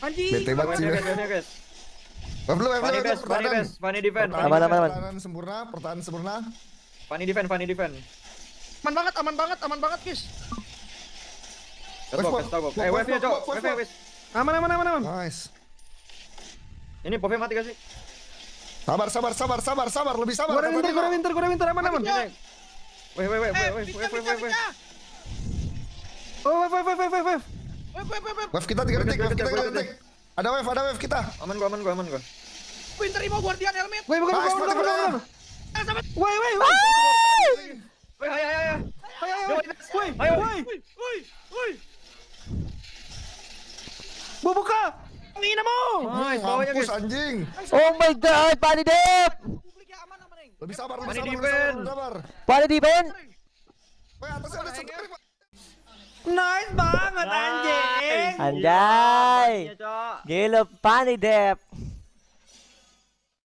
Anjing. Bete banget sih. Guys. Wave lu, Funny defend. Pertahanan sempurna. Funny defend. Aman banget, guys. Let's go. Wave-nya, Cok. Wave-nya, guys. Aman. Nice. Ini popnya mati gak sih? Sabar, lebih sabar. Gua winter, aman. Wave. Oh, wave. Wave kita 3 detik. Ada wave kita. Aman gua. Winter Imo Guardian helmet. Woi, bukan. Nice, mati. Woi. Woi. Buka. Ngina mo. Nice, bawahnya Mampus guys. anjing. Oh my god, Pani Dep. Lebih sabar. Funny defend. Pani Defend. Woi, atasnya ada sentrik. Nice banget anjing. Anjay. Bawahnya, Cok. Gila Pani Dep.